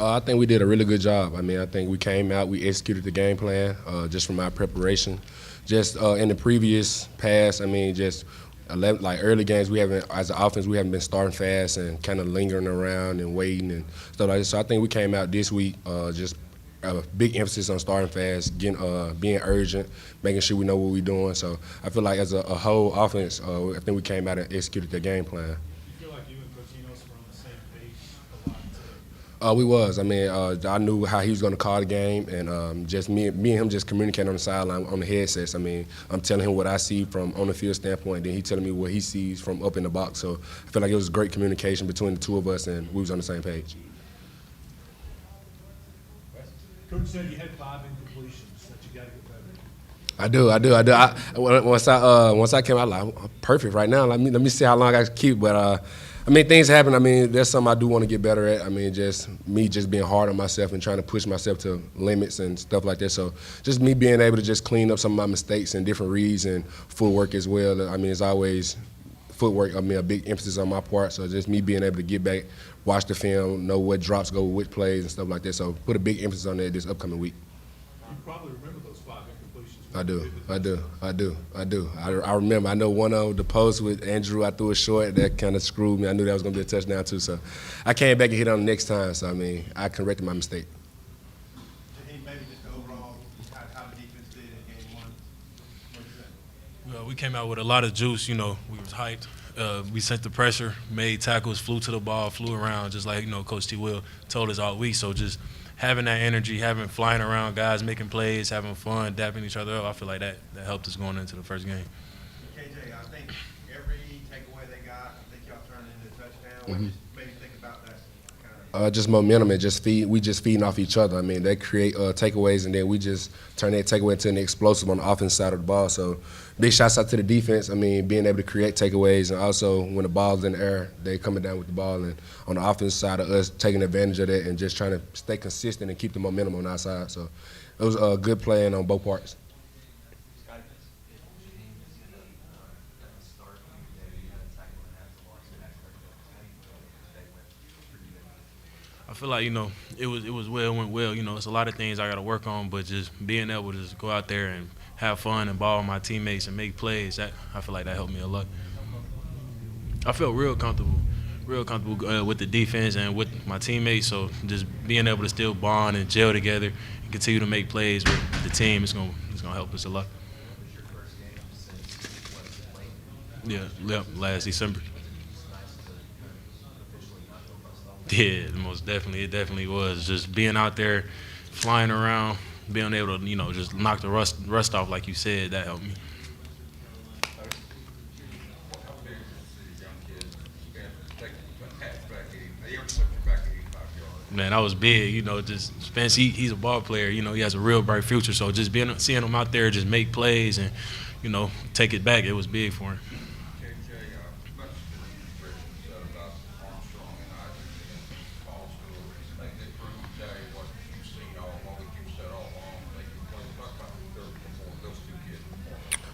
I think we did a really good job. I mean, I think we came out, we executed the game plan just from our preparation. Just in the previous past, I mean, just 11, like early games, we haven't, as an offense, we haven't been starting fast and kind of lingering around and waiting and stuff like that. So I think we came out this week just a big emphasis on starting fast, getting, being urgent, making sure we know what we're doing. So I feel like as a whole offense, I think we came out and executed the game plan. You feel like you and Coach Enos were on the same page a lot today? We was. I mean, I knew how he was going to call the game, and just me and him just communicating on the sideline on the headsets. I mean, I'm telling him what I see from on the field standpoint, then he telling me what he sees from up in the box. So I feel like it was great communication between the two of us, and we was on the same page. Coach said you had 5 incompletions that you got to get better. Once I came out, like, I'm perfect right now. Let me see how long I can keep. But I mean, things happen. I mean, that's something I do want to get better at. I mean, just being hard on myself and trying to push myself to limits and stuff like that. So just me being able to just clean up some of my mistakes and different reads and footwork as well. I mean, it's always footwork. I mean, a big emphasis on my part. So just me being able to get back, watch the film, know what drops go with which plays and stuff like that. So put a big emphasis on that this upcoming week. You probably remember those 5 incompletions. I remember. I know one of the posts with Andrew, I threw a short that kind of screwed me. I knew that was going to be a touchdown too. So I came back and hit on the next time. So I mean, I corrected my mistake. Maybe just overall how the defense did in game 1. What do you think? Well, we came out with a lot of juice. You know, we was hyped. We sent the pressure, made tackles, flew to the ball, flew around, just like, you know, Coach T. Will told us all week. So just having that energy, flying around, guys making plays, having fun, dapping each other up, I feel like that helped us going into the first game. KJ, I think every takeaway they got, I think y'all turned into a touchdown. What do you maybe think about that? Just momentum and we just feeding off each other. I mean, they create takeaways and then we just turn that takeaway into an explosive on the offense side of the ball. So big shots out to the defense. I mean, being able to create takeaways and also when the ball's in the air, they coming down with the ball. And on the offense side of us, taking advantage of that and just trying to stay consistent and keep the momentum on our side. So it was a good playing on both parts. I feel like, you know, it went well. You know, it's a lot of things I got to work on, but just being able to just go out there and have fun and ball with my teammates and make plays, I feel like that helped me a lot. I felt real comfortable with the defense and with my teammates. So just being able to still bond and gel together and continue to make plays with the team is gonna help us a lot. Yeah, last December. Yeah, most definitely. It definitely was. Just being out there, flying around, being able to, you know, just knock the rust off, like you said, that helped me. Man, that was big. You know, just Spence, he's a ball player. You know, he has a real bright future. So just seeing him out there just make plays and, you know, take it back, it was big for him.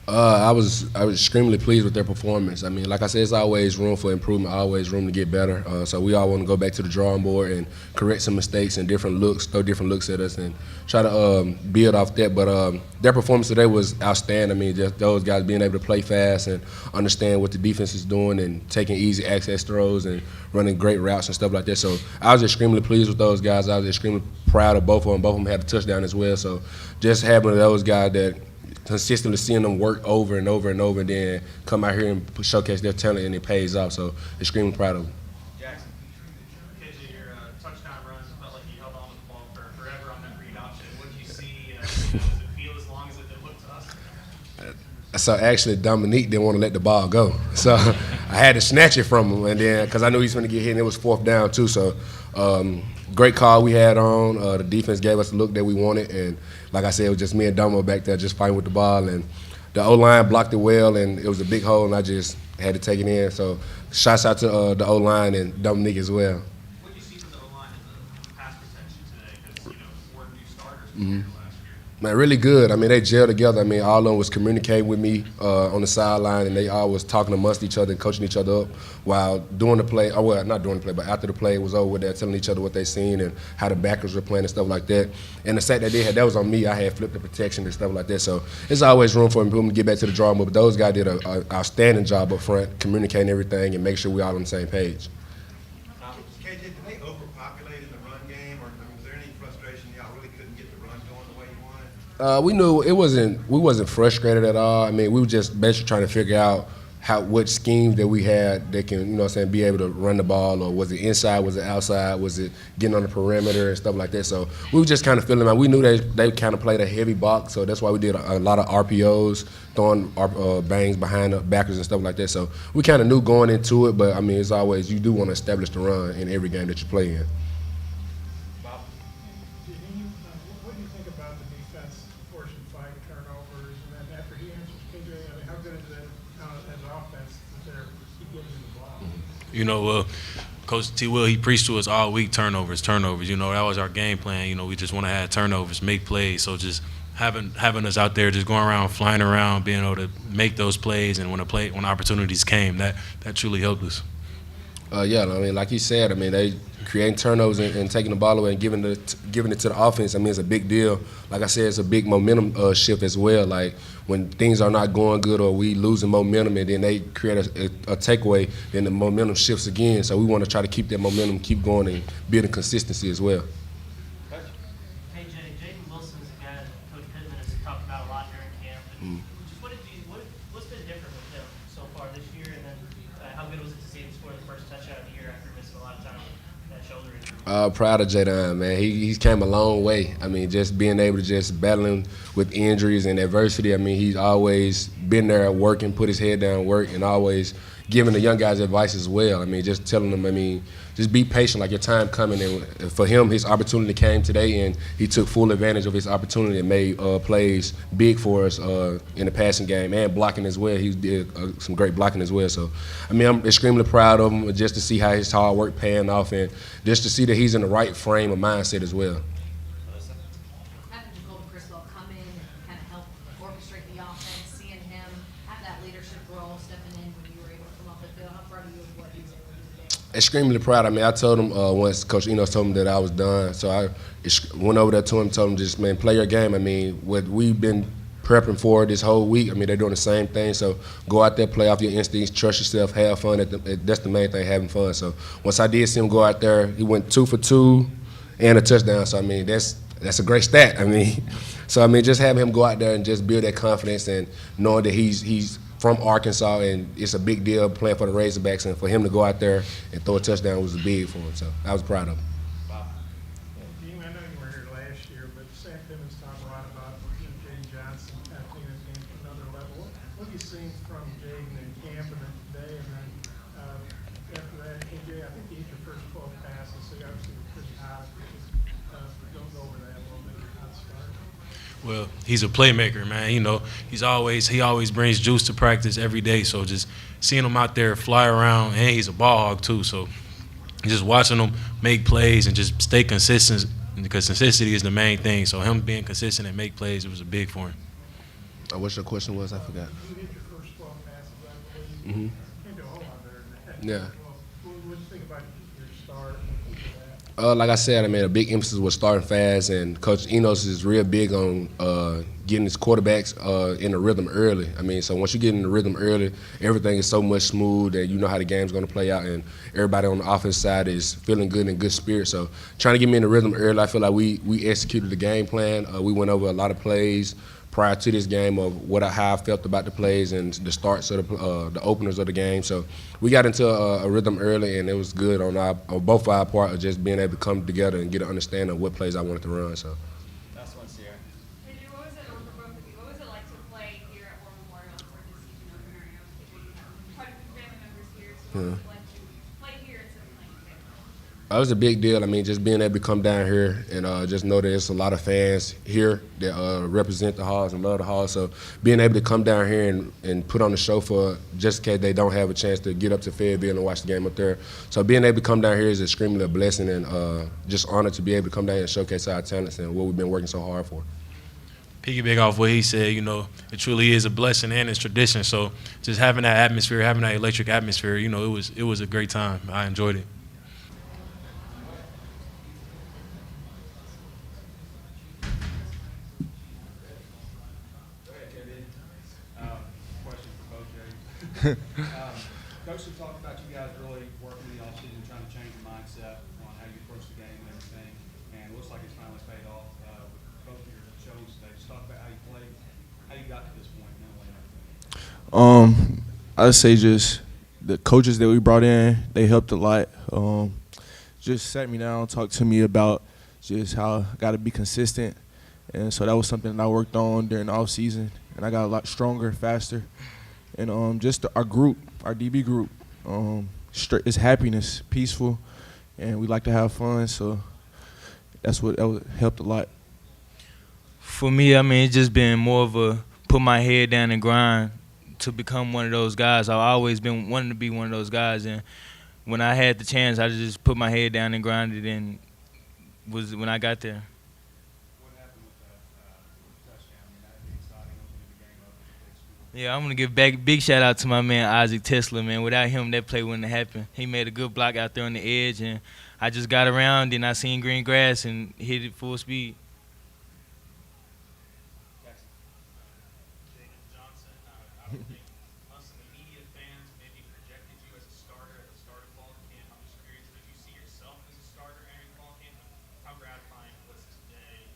I was extremely pleased with their performance. I mean, like I said, it's always room for improvement, always room to get better. So we all want to go back to the drawing board and correct some mistakes and different looks, throw different looks at us and try to build off that. But their performance today was outstanding. I mean, just those guys being able to play fast and understand what the defense is doing and taking easy access throws and running great routes and stuff like that. So I was extremely pleased with those guys. I was extremely proud of both of them. Both of them had a touchdown as well. So just having those guys that consistently seeing them work over and over and over and then come out here and showcase their talent and it pays off. So extremely proud of them. Jackson. KJ, your touchdown runs felt like you held on to the ball for forever on that read option. What did you see? Does it feel as long as it did look to us? So actually Dominique didn't want to let the ball go. So I had to snatch it from him and then because I knew he was going to get hit and it was 4th down too. So great call we had on. The defense gave us the look that we wanted and like I said, it was just me and Domo back there just fighting with the ball and the O-line blocked it well and it was a big hole and I just had to take it in. So shouts out to the O-line and Dominique as well. What did you see from the O-line in the pass protection today? Because, you know, 4 new starters last year. Man, really good. I mean, they gelled together. I mean, all of them was communicating with me on the sideline, and they all was talking amongst each other and coaching each other up while doing the play. Well, not during the play, but after the play was over, they're telling each other what they seen and how the backers were playing and stuff like that. And the sack that they had, that was on me. I had flipped the protection and stuff like that. So there's always room for improvement to get back to the drawing board. But those guys did an outstanding job up front, communicating everything and make sure we all on the same page. KJ, did they overpopulate in the run game, or was there any frustration y'all really couldn't get the run going the way you wanted? We knew we wasn't frustrated at all. I mean, we were just basically trying to figure out what schemes that we had that can, be able to run the ball, or was it inside, was it outside, was it getting on the perimeter and stuff like that. So we were just kind of feeling out. We knew they kind of played a heavy box, so that's why we did a lot of RPOs, throwing bangs behind the backers and stuff like that. So we kind of knew going into it, but I mean, as always, you do want to establish the run in every game that you play in. What do you think about the defense forcing 5 turnovers, and then after he answers KJ, I mean, how good is it as an offense that they're keep getting the ball? Coach T. Will, he preached to us all week, turnovers. That was our game plan. We just want to have turnovers, make plays. So just having us out there, just going around, flying around, being able to make those plays, and when opportunities came, that truly helped us. Yeah, I mean, like he said, I mean, they creating turnovers and taking the ball away and giving it to the offense. I mean, it's a big deal. Like I said, it's a big momentum shift as well. Like when things are not going good or we losing momentum, and then they create a takeaway, then the momentum shifts again. So we want to try to keep that momentum, keep going, and building consistency as well. KJ, Jaedon Wilson is a guy that Coach Pittman has talked about a lot during camp. And just what's been different with him so far this year, and then how good was it to see him score the first touchdown of the year after missing a lot of time with that shoulder injury? Proud of Jaydon, man. He's came a long way. I mean, just being able to just battling with injuries and adversity. I mean, he's always been there working, put his head down, work, and always giving the young guys advice as well. I mean, just telling them, just be patient, like your time coming. And for him, his opportunity came today, and he took full advantage of his opportunity and made plays big for us in the passing game and blocking as well. He did some great blocking as well. So, I mean, I'm extremely proud of him just to see how his hard work paying off, and just to see that he's in the right frame of mindset as well. Having Jacoby Criswell come in and kind of help orchestrate the offense, seeing him have that leadership role, stepping in when you were able to come off the field, how proud of you of what he was able to do today? Extremely proud. I mean, I told him once Coach Enos told me that I was done, so I went over there to him, told him just, man, play your game. I mean, what we've been prepping for this whole week, I mean, they're doing the same thing, so go out there, play off your instincts, trust yourself, have fun. That's the main thing, having fun. So once I did see him go out there, he went 2 for 2 and a touchdown. So, I mean, that's a great stat. I mean, so, I mean, just having him go out there and just build that confidence and knowing that he's from Arkansas, and it's a big deal playing for the Razorbacks, and for him to go out there and throw a touchdown was big for him. So I was proud of him. Dean, I know you were here last year, but Sam Pittman's talked a lot about Jaydon Johnson taking his game to another level. What have you seen from Jaydon in camp and then today? And then after that, KJ, I think you hit your first 12 passes, so you obviously were pretty hot. Don't go over that a little bit. Hot start. Well, he's a playmaker, man. He always brings juice to practice every day. So just seeing him out there fly around, and he's a ball hog too. So just watching him make plays and just stay consistent, because consistency is the main thing. So him being consistent and make plays, it was big for him. What your question was? I forgot. You hit your first 12 passes, I believe. You can't do a whole lot better than that. Yeah. What do you think about your start? Like I said, I mean, a big emphasis was starting fast, and Coach Enos is real big on getting his quarterbacks in the rhythm early. I mean, so once you get in the rhythm early, everything is so much smooth that you know how the game's going to play out, and everybody on the offense side is feeling good and in good spirit. So trying to get me in the rhythm early, I feel like we executed the game plan. We went over a lot of plays prior to this game of how I felt about the plays and the starts of the openers of the game. So we got into a rhythm early, and it was good on both our part of just being able to come together and get an understanding of what plays I wanted to run. So. Last one, Sierra. KJ, what was it on the both of you? What was it like to play here at War Memorial for this season opener? Quite a few family members here, so what was it like to play here instead of playing there? It was a big deal. I mean, just being able to come down here and just know that there's a lot of fans here that represent the Hogs and love the Hogs. So being able to come down here and put on the show for just in case they don't have a chance to get up to Fayetteville and watch the game up there. So being able to come down here is extremely a blessing, and just honored to be able to come down here and showcase our talents and what we've been working so hard for. piggyback off what he said, it truly is a blessing and it's tradition. So just having that atmosphere, having that electric atmosphere, it was a great time. I enjoyed it. Question for Coach Jay. Coach had talked about you guys really working in the offseason, trying to change your mindset on how you approach the game and everything. And it looks like it's finally paid off with both of your shows today. Just talk about how you played, how you got to this point mentally and everything. I'd say just the coaches that we brought in, they helped a lot. Just sat me down, talked to me about just how I got to be consistent. And so that was something that I worked on during the off season, and I got a lot stronger, faster. And just our group, our DB group, it's happiness, peaceful, and we like to have fun. So that helped a lot. For me, it's just been more of a put my head down and grind to become one of those guys. I've always been wanting to be one of those guys, and when I had the chance, I just put my head down and grinded, and was when I got there. What happened with that touchdown? That'd be exciting, opening the game up with a big score. Yeah, I'm going to give back big shout out to my man Isaac Tesla, man. Without him, that play wouldn't have happened. He made a good block out there on the edge, and I just got around, and I seen green grass and hit it full speed. Jaydon Johnson, I would think us and the media fans maybe projected you as a starter at the start of fall camp. I'm just curious, did you see yourself as a starter entering fall camp? How gratifying was it today,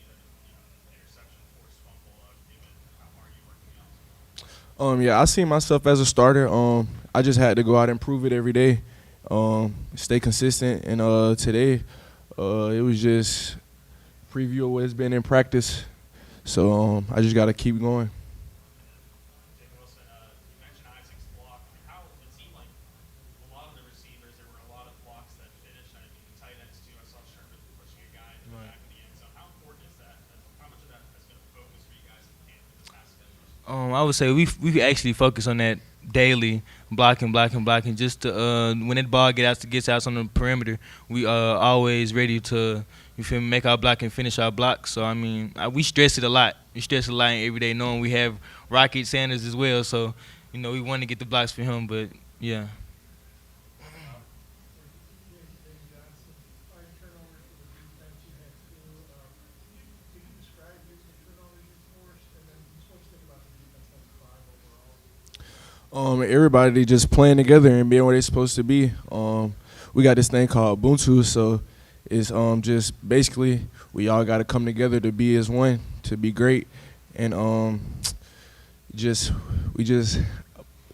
interception, forced fumble, given how hard you worked in the offseason? Yeah, I see myself as a starter. I just had to go out and prove it every day, stay consistent. And today, it was just preview of what it's been in practice. So I just got to keep going. Jaedon Wilson, you mentioned Isaac's block. How it seemed like a lot of the receivers, there were a lot of blocks that finished. I mean, tight ends too. I saw Sherman pushing a guy in the back of the end zone. How important is that? How much of that has been a focus for you guys in camp in the past schedule? I would say we actually focus on that daily, blocking, just to when that ball gets out on the perimeter, we always ready to make our block and finish our block. So we stress it a lot. We stress it a lot every day, knowing we have Rocket Sanders as well. So we want to get the blocks for him, but yeah. Everybody just playing together and being where they're supposed to be. We got this thing called Ubuntu, so it's just basically we all got to come together to be as one, to be great, and we just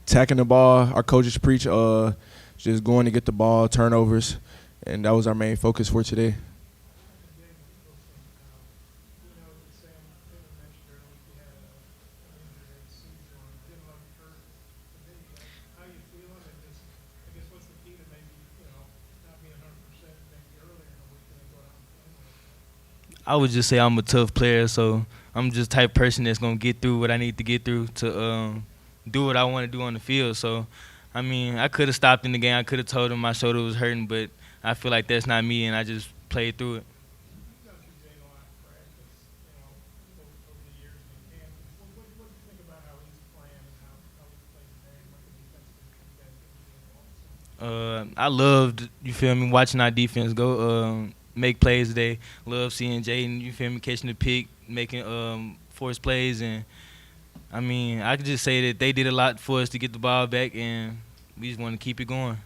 attacking the ball. Our coaches preach just going to get the ball, turnovers, and that was our main focus for today. I would just say I'm a tough player, so I'm just the type of person that's going to get through what I need to get through to do what I want to do on the field. So, I could have stopped in the game. I could have told him my shoulder was hurting, but I feel like that's not me, and I just played through it. I loved, watching our defense go make plays today. Love seeing Jaydon, catching the pick, making forced plays. And, I could just say that they did a lot for us to get the ball back, and we just want to keep it going.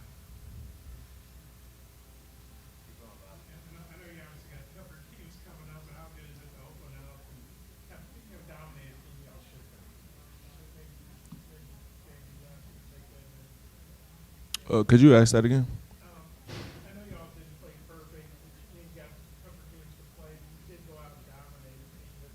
Could you ask that again? I know y'all didn't play perfect. You got tougher teams to play. You did go out and dominate a team, but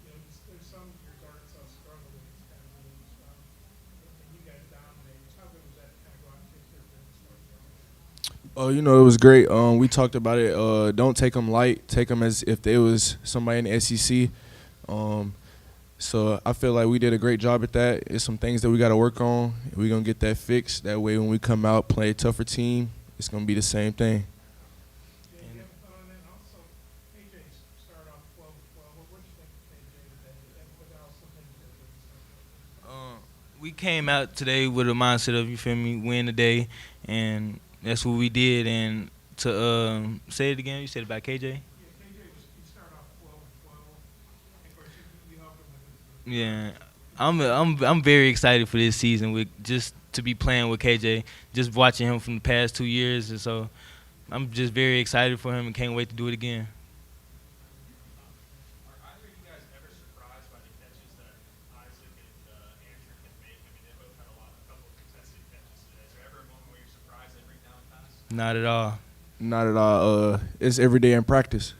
there's some years Arkansas struggled against kind of moves, and you guys dominated. How good was that to kind of go out and take care of them and start throwing? It was great. We talked about it. Don't take them light. Take them as if they was somebody in the SEC. So I feel like we did a great job at that. It's some things that we got to work on. We're going to get that fixed. That way when we come out, play a tougher team, it's going to be the same thing. Yeah, you have fun, and also KJ started off 12-12. What did you think of KJ today? we came out today with a mindset of, you feel me, win the day, and that's what we did. And to say it again, you said about KJ? Yeah, KJ, you start off 12-12. Of course, you help him with his. Yeah, I'm very excited for this season with just to be playing with KJ, just watching him from the past 2 years, and so I'm just very excited for him and can't wait to do it again. Are either of you guys ever surprised by the catches that Isaac and Andrew can make? I mean, they both had a couple of contested catches today. Is there ever a moment where you're surprised they bring down a pass? Not at all. Not at all. It's every day in practice.